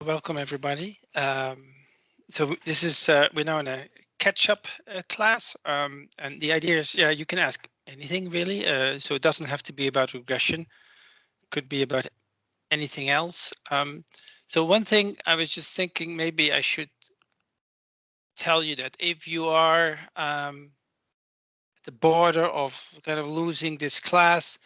Welcome everybody. So this is we're now in a catch-up class, and the idea is, yeah, you can ask anything really. So it doesn't have to be about regression; could be about anything else. So one thing I was just thinking, maybe I should tell you that if you are at the border of kind of losing this class,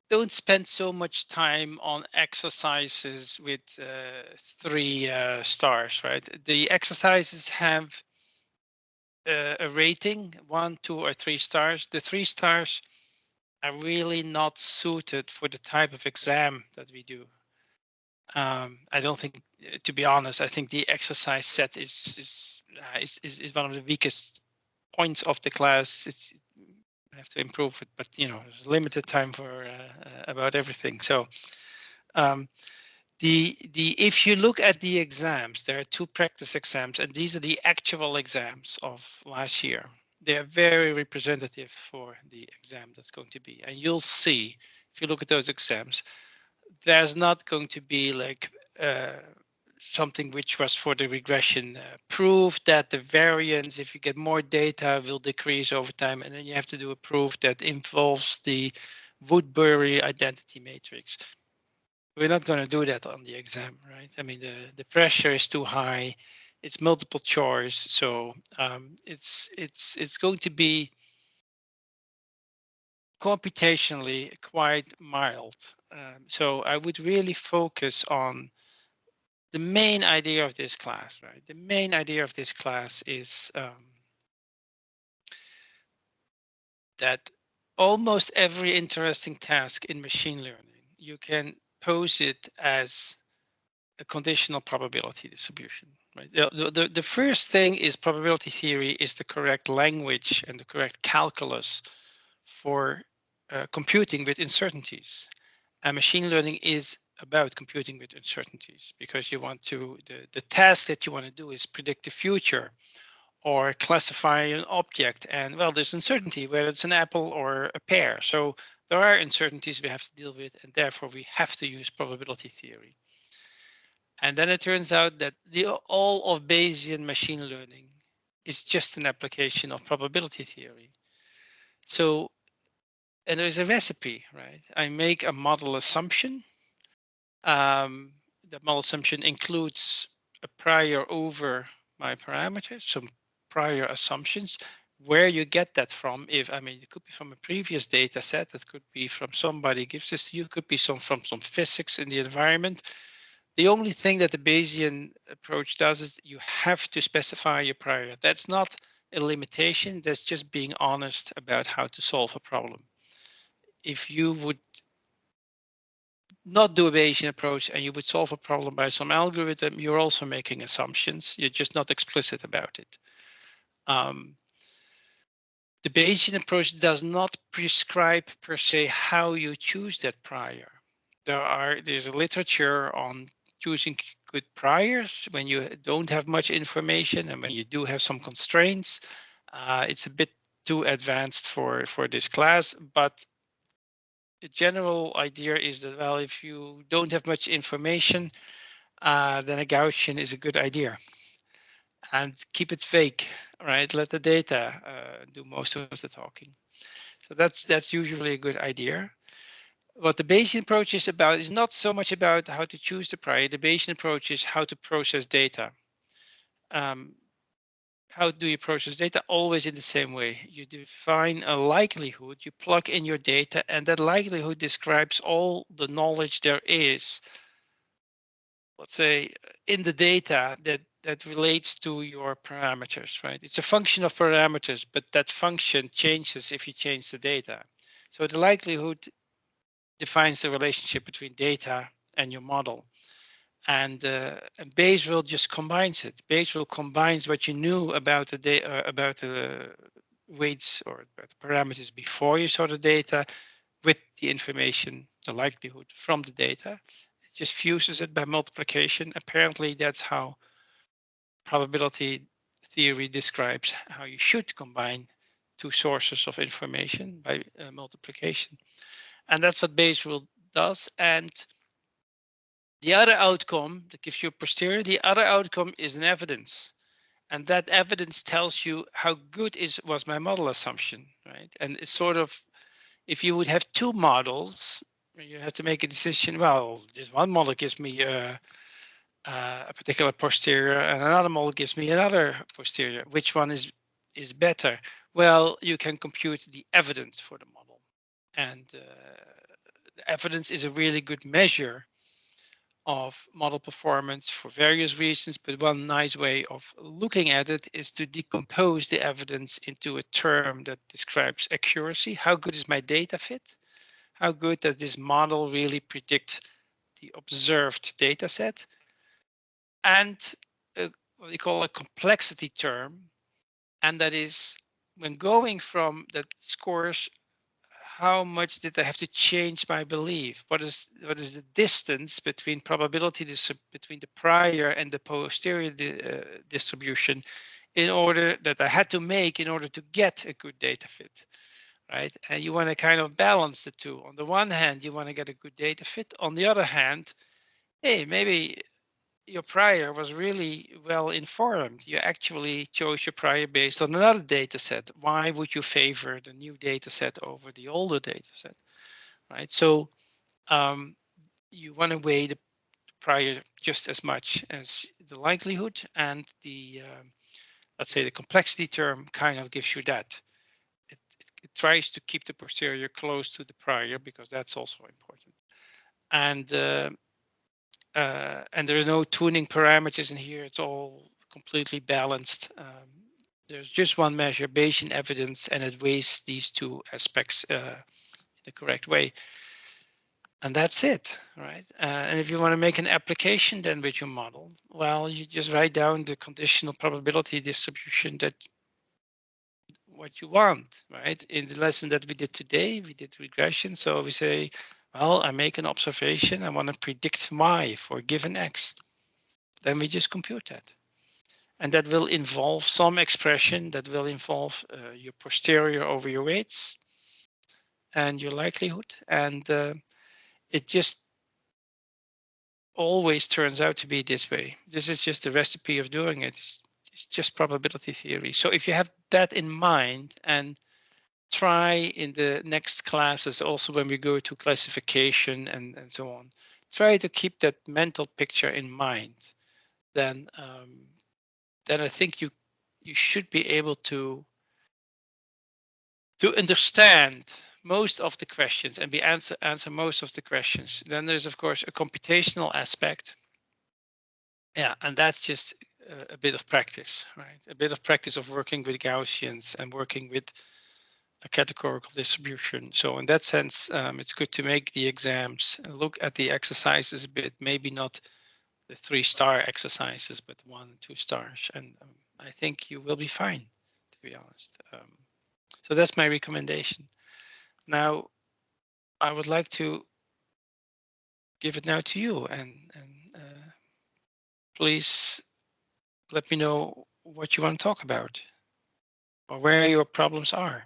don't spend so much time on exercises with 3 stars, right? The exercises have a rating, 1, 2, or 3 stars. The 3 stars are really not suited for the type of exam that we do. I don't think, to be honest, I think the exercise set is one of the weakest points of the class. It's I have to improve it, but there's limited time for about everything. So um, the if you look at the exams, there are 2 practice exams, and these are the actual exams of last year. They are very representative for the exam that's going to be, and you'll see if you look at those exams, there's not going to be like something which was for the regression proof that the variance, if you get more data, will decrease over time, and then you have to do a proof that involves the Woodbury identity matrix. We're not going to do that on the exam, right? I mean, the pressure is too high. It's multiple choice, so it's going to be computationally quite mild. So I would really focus on the main idea of this class, right? The main idea of this class is that almost every interesting task in machine learning, you can pose it as a conditional probability distribution, right? The first thing is probability theory is the correct language and the correct calculus for computing with uncertainties. And machine learning is about computing with uncertainties because you want to, the task that you want to do is predict the future or classify an object. And well, there's uncertainty whether it's an apple or a pear. So there are uncertainties we have to deal with, and therefore we have to use probability theory. And then it turns out that all of Bayesian machine learning is just an application of probability theory. So, and there's a recipe, right? I make a model assumption. The model assumption includes a prior over my parameters, some prior assumptions. Where you get that from, it could be from a previous data set, it could be from somebody gives this to you, could be from some physics in the environment. The only thing that the Bayesian approach does is that you have to specify your prior. That's not a limitation, that's just being honest about how to solve a problem. If you would not do a Bayesian approach and you would solve a problem by some algorithm, you're also making assumptions. You're just not explicit about it. The Bayesian approach does not prescribe per se how you choose that prior. There's a literature on choosing good priors when you don't have much information and when you do have some constraints. It's a bit too advanced for this class, but the general idea is that, well, if you don't have much information, then a Gaussian is a good idea. And keep it vague, right? Let the data do most of the talking. So that's usually a good idea. What the Bayesian approach is about is not so much about how to choose the prior. The Bayesian approach is how to process data. How do you process data? Always in the same way. You define a likelihood, you plug in your data, and that likelihood describes all the knowledge there is, let's say, in the data that relates to your parameters, right? It's a function of parameters, but that function changes if you change the data. So the likelihood defines the relationship between data and your model. And Bayes' just combines it. Bayes' combines what you knew about the weights or about the parameters before you saw the data with the information, the likelihood from the data. It just fuses it by multiplication. Apparently, that's how probability theory describes how you should combine 2 sources of information by multiplication. And that's what Bayes' rule does. And The other outcome that gives you a posterior, the other outcome is an evidence. And that evidence tells you how good was my model assumption, right? And it's sort of, if you would have two models, you have to make a decision. Well, this one model gives me a particular posterior, and another model gives me another posterior. Which one is better? Well, you can compute the evidence for the model, and the evidence is a really good measure of model performance for various reasons, but one nice way of looking at it is to decompose the evidence into a term that describes accuracy. How good is my data fit? How good does this model really predict the observed data set? And what we call a complexity term, and that is when going from that scores, how much did I have to change my belief? What is the distance between probability between the prior and the posterior distribution in order that I had to make in order to get a good data fit, right? And you want to kind of balance the two. On the one hand, you want to get a good data fit. On the other hand, hey, maybe your prior was really well informed. You actually chose your prior based on another data set. Why would you favor the new data set over the older data set, right? So you want to weigh the prior just as much as the likelihood, and the let's say the complexity term kind of gives you that. It tries to keep the posterior close to the prior because that's also important. And there are no tuning parameters in here. It's all completely balanced. There's just one measure, Bayesian evidence, and it weighs these two aspects in the correct way. And that's it, right? And if you want to make an application then with your model, well, you just write down the conditional probability distribution that what you want, right? In the lesson that we did today, we did regression. So we say, well, I make an observation. I want to predict y for a given x. Then we just compute that. And that will involve some expression that will involve your posterior over your weights and your likelihood. And it just always turns out to be this way. This is just the recipe of doing it. It's just probability theory. So if you have that in mind and try in the next classes, also when we go to classification and so on, try to keep that mental picture in mind, then I think you should be able to understand most of the questions and answer most of the questions. Then there's of course a computational aspect. Yeah, and that's just a bit of practice, right? A bit of practice of working with Gaussians and working with a categorical distribution. So in that sense, it's good to make the exams, look at the exercises a bit, maybe not the 3-star exercises, but 1 and 2 stars. And I think you will be fine, to be honest. So that's my recommendation. Now, I would like to give it now to you, and please let me know what you want to talk about or where your problems are.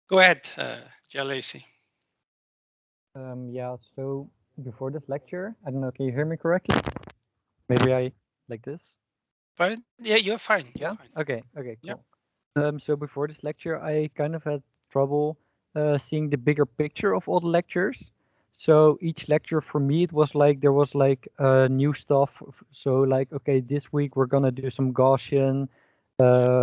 Go ahead, Jalesi. Yeah, so before this lecture, I don't know, can you hear me correctly? Maybe I like this? But yeah, you're fine. Yeah? You're fine. Okay, okay, cool. Yep. So before this lecture, I kind of had trouble seeing the bigger picture of all the lectures. So each lecture for me, it was like there was like new stuff. So like, okay, this week we're gonna do some Gaussian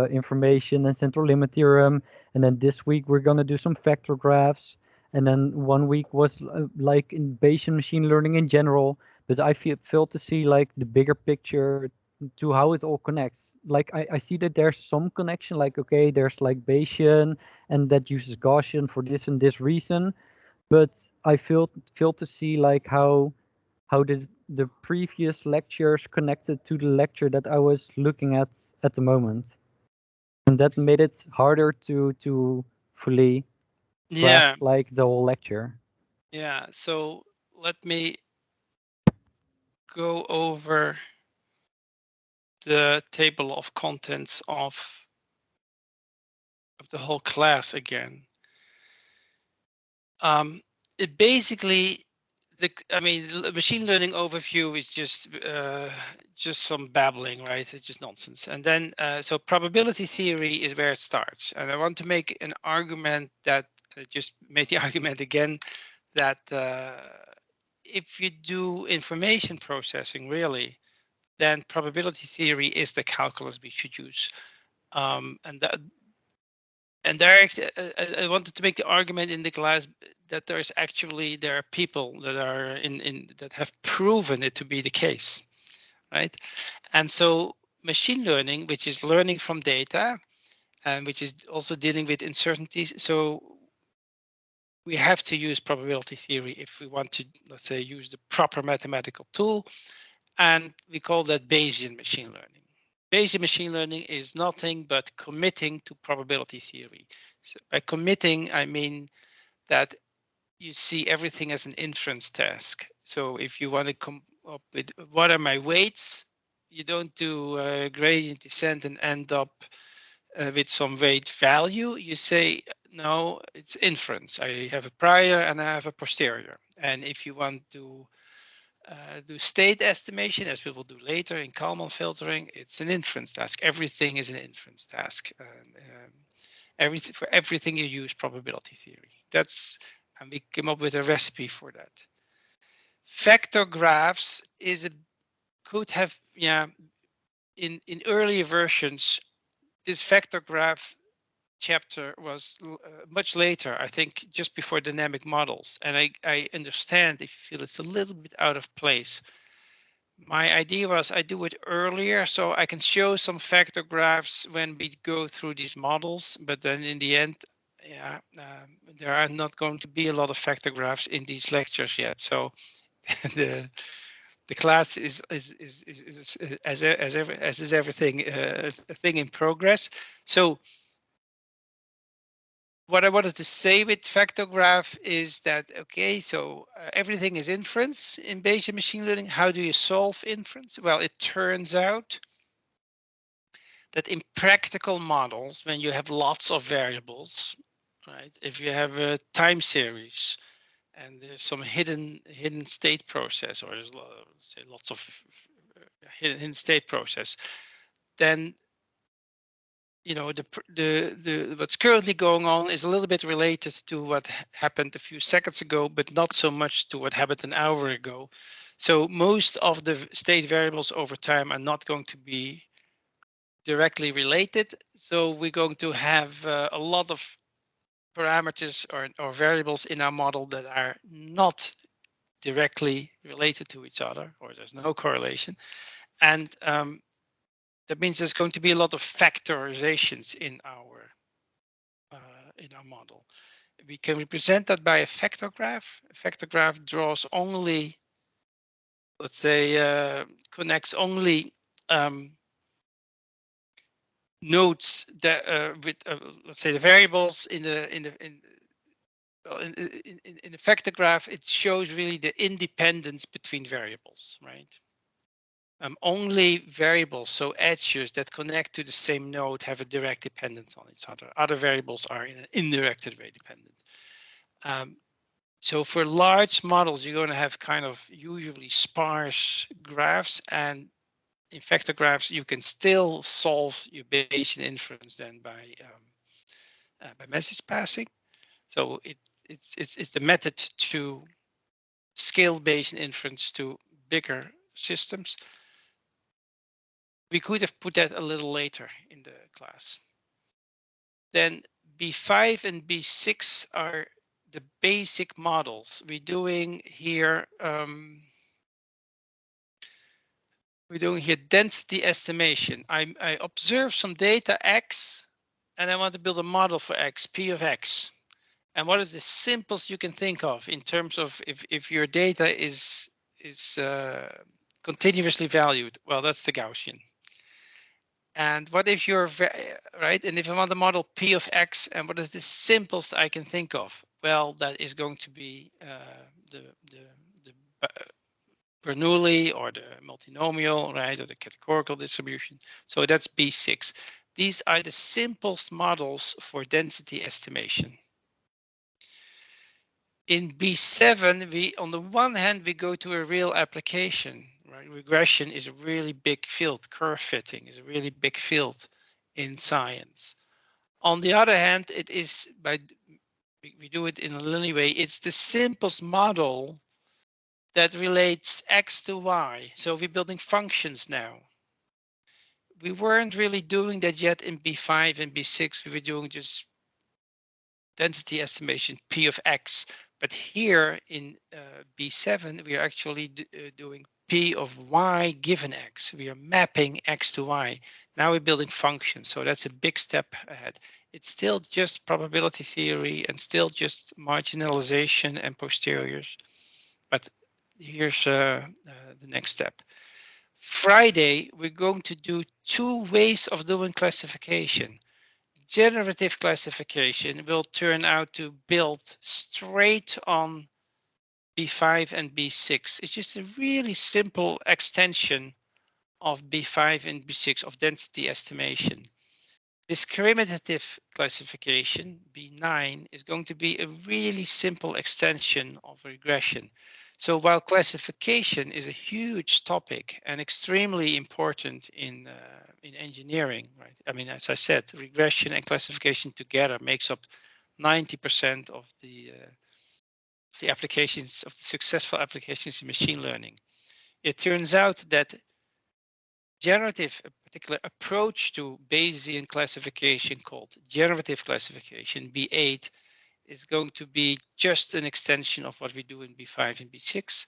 information and central limit theorem, and then this week we're gonna do some vector graphs, and then one week was like in Bayesian machine learning in general. But I failed to see like the bigger picture to how it all connects. Like I see that there's some connection, like okay, there's like Bayesian and that uses Gaussian for this and this reason, but I failed to see like how the previous lectures connected to the lecture that I was looking at the moment, and that made it harder to fully grasp like the whole lecture. Yeah. So let me go over the table of contents of the whole class again. It basically, machine learning overview is just some babbling, right? It's just nonsense. And then, so probability theory is where it starts. And I want to make an argument that just made the argument again that if you do information processing, really, then probability theory is the calculus we should use. And that, and there, I wanted to make the argument in the class that there are people that are that have proven it to be the case, right? And so machine learning, which is learning from data, and which is also dealing with uncertainties. So we have to use probability theory if we want to, let's say, use the proper mathematical tool, and we call that Bayesian machine learning. Bayesian machine learning is nothing but committing to probability theory. So by committing, I mean that you see everything as an inference task. So if you want to come up with what are my weights, you don't do gradient descent and end up with some weight value. You say, no, it's inference. I have a prior and I have a posterior. And if you want to do state estimation, as we will do later in Kalman filtering, it's an inference task. Everything is an inference task. For everything you use probability theory. And we came up with a recipe for that. Vector graphs could have, in earlier versions, this vector graph chapter was much later, I think just before dynamic models. And I understand if you feel it's a little bit out of place. My idea was I do it earlier so I can show some vector graphs when we go through these models, but then in the end, there are not going to be a lot of vector graphs in these lectures yet. So the class is as is everything a thing in progress. So what I wanted to say with vector graph is that, okay, so everything is inference in Bayesian machine learning. How do you solve inference? Well, it turns out that in practical models, when you have lots of variables, right? If you have a time series and there's some hidden state process, or there's say lots of hidden state process, then the what's currently going on is a little bit related to what happened a few seconds ago, but not so much to what happened an hour ago. So most of the state variables over time are not going to be directly related. So we're going to have a lot of parameters or variables in our model that are not directly related to each other, or there's no correlation. And that means there's going to be a lot of factorizations in our model. We can represent that by a vector graph. A vector graph draws only, let's say, connects only nodes that with let's say the variables in the vector graph. It shows really the independence between variables, right? Only variables, so edges that connect to the same node, have a direct dependence on each other. Other variables are in an indirected way dependent. So for large models, you're going to have kind of usually sparse graphs, and in vector graphs, you can still solve your Bayesian inference then by message passing. So it's the method to scale Bayesian inference to bigger systems. We could have put that a little later in the class. Then B5 and B6 are the basic models. We're doing here density estimation. I observe some data X, and I want to build a model for X, P of X. And what is the simplest you can think of in terms of if your data is continuously valued? Well, that's the Gaussian. And what if you're right? And if I want to model P of X, and what is the simplest I can think of? Well, that is going to be the Bernoulli or the multinomial, right? Or the categorical distribution. So that's B6. These are the simplest models for density estimation. In B7, we, on the one hand, we go to a real application, right? Regression is a really big field. Curve fitting is a really big field in science. On the other hand, it is we do it in a linear way. It's the simplest model that relates X to Y. So we're building functions now. We weren't really doing that yet in B5 and B6. We were doing just density estimation P of X. But here in B7, we are actually doing P of Y given X. We are mapping X to Y. Now we're building functions. So that's a big step ahead. It's still just probability theory and still just marginalization and posteriors. But here's the next step. Friday, we're going to do 2 ways of doing classification. Generative classification will turn out to build straight on B5 and B6. It's just a really simple extension of B5 and B6 of density estimation. Discriminative classification, B9, is going to be a really simple extension of regression. So while classification is a huge topic and extremely important in engineering, right? I mean, as I said, regression and classification together makes up 90% of the applications, of the successful applications in machine learning. It turns out that generative, a particular approach to Bayesian classification called generative classification, B8, is going to be just an extension of what we do in B5 and B6.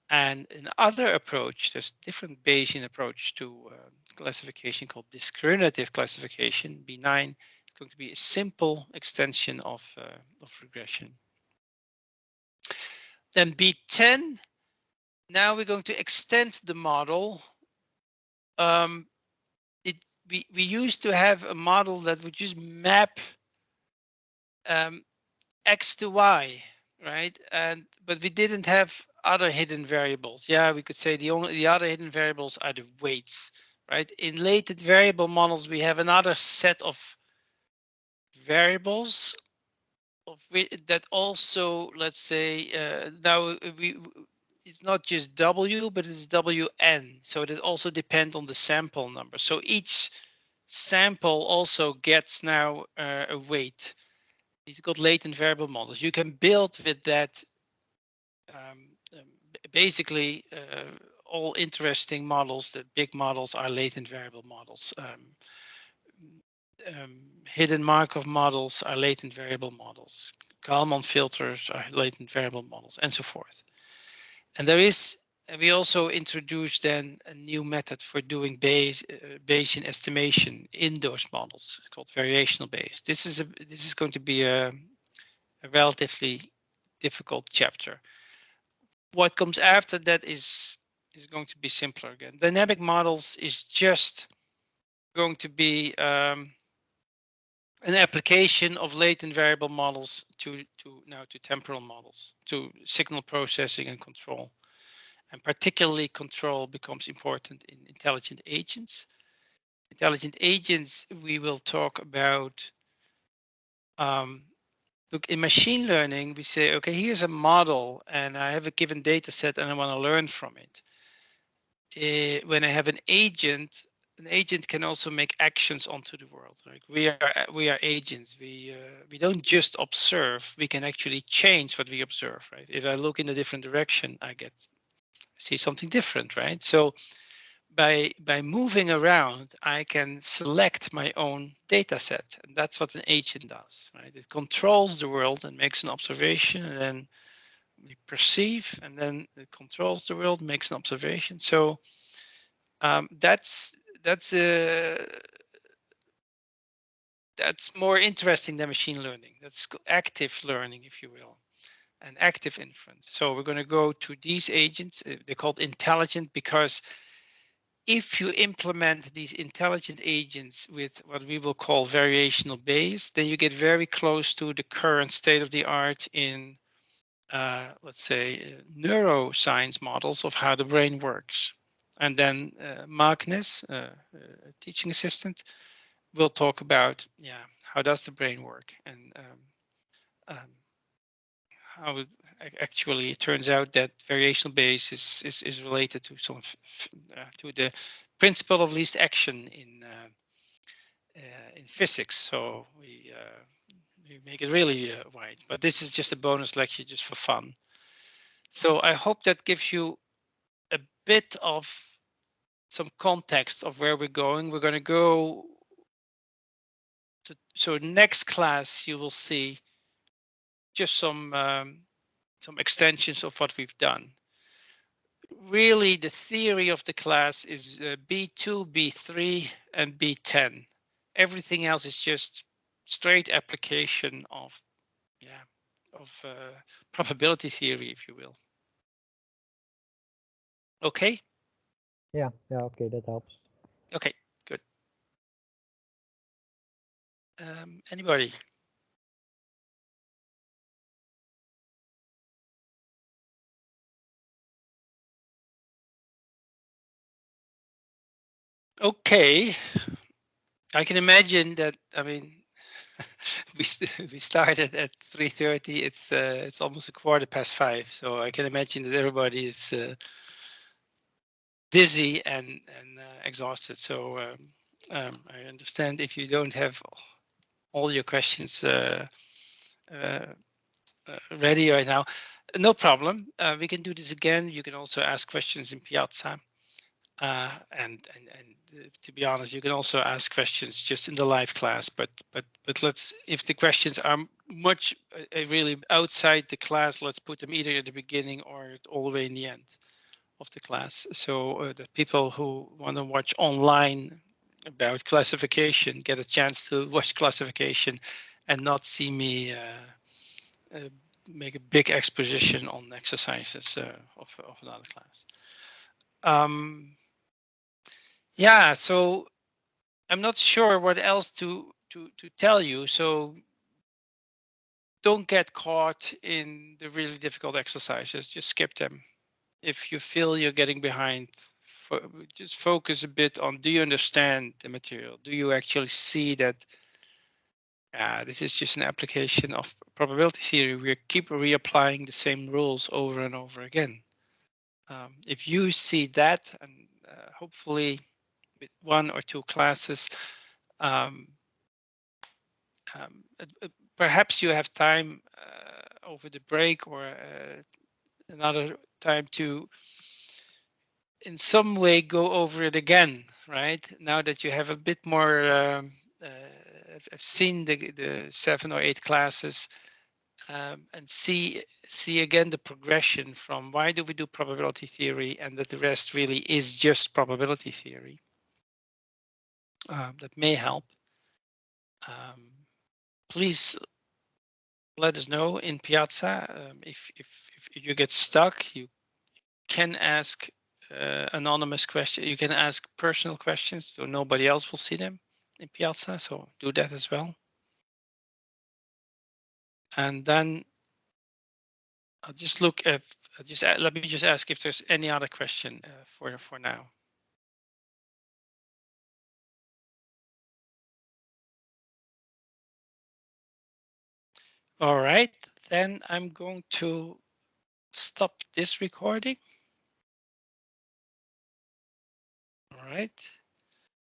And another approach, there's a different Bayesian approach to classification called discriminative classification, B9, is going to be a simple extension of regression. Then B10, now we're going to extend the model. We used to have a model that would just map X to Y, right? But we didn't have other hidden variables. Yeah, we could say the other hidden variables are the weights, right? In latent variable models, we have another set of variables that also, let's say, now it's not just W, but it's WN. So it also depends on the sample number. So each sample also gets now a weight. These got latent variable models. You can build with that basically all interesting models. The big models are latent variable models. Hidden Markov models are latent variable models. Kalman filters are latent variable models, and so forth. And we also introduced then a new method for doing Bayesian estimation in those models. It's called variational Bayes. This is going to be a relatively difficult chapter. What comes after that is going to be simpler again. Dynamic models is just going to be an application of latent variable models to temporal models, to signal processing and control. And particularly control becomes important in intelligent agents. Intelligent agents, we will talk about. Look, in machine learning, we say, okay, here's a model and I have a given data set and I want to learn from it. When I have an agent can also make actions onto the world. Like we are agents. We don't just observe. We can actually change what we observe. Right? If I look in a different direction, I see something different. Right? So by moving around, I can select my own data set, and that's what an agent does. Right? It controls the world and makes an observation, and then we perceive, and then it controls the world, makes an observation. So that's more interesting than machine learning. That's active learning, if you will, and active inference. So we're going to go to these agents. They're called intelligent because if you implement these intelligent agents with what we will call variational Bayes, then you get very close to the current state of the art in, let's say, neuroscience models of how the brain works. And then Magnus, a teaching assistant, will talk about, how does the brain work and how it actually it turns out that variational Bayes is related to some to the principle of least action in physics. So we make it really wide. But this is just a bonus lecture just for fun. So I hope that gives you a bit of some context of where we're going. We're going to go to, so next class you will see just some extensions of what we've done. Really, the theory of the class is B2, B3, and B10. Everything else is just straight application of probability theory, if you will. Okay. Yeah. Okay, that helps. Okay. Good. Anybody? Okay. I can imagine that. I mean, we started at 3:30. It's almost 5:15. So I can imagine that everybody is dizzy and exhausted. So I understand if you don't have all your questions ready right now. No problem. We can do this again. You can also ask questions in Piazza. And to be honest, you can also ask questions just in the live class. But let's, if the questions are much really outside the class, let's put them either at the beginning or all the way in the end of the class. So the people who want to watch online about classification get a chance to watch classification and not see me make a big exposition on exercises of another class. Yeah, so I'm not sure what else to tell you. So don't get caught in the really difficult exercises. Just skip them. If you feel you're getting behind, just focus a bit on, do you understand the material? Do you actually see that this is just an application of probability theory? We keep reapplying the same rules over and over again. If you see that, and hopefully with one or two classes, perhaps you have time over the break or another time to in some way go over it again, right? Now that you have a bit more, I've seen the 7 or 8 classes, and see again the progression from why do we do probability theory and that the rest really is just probability theory. That may help. Please let us know in Piazza if you get stuck. You can ask anonymous questions. You can ask personal questions, so nobody else will see them in Piazza. So do that as well. And then I'll just look at let me just ask if there's any other question for now. All right, then I'm going to stop this recording. All right.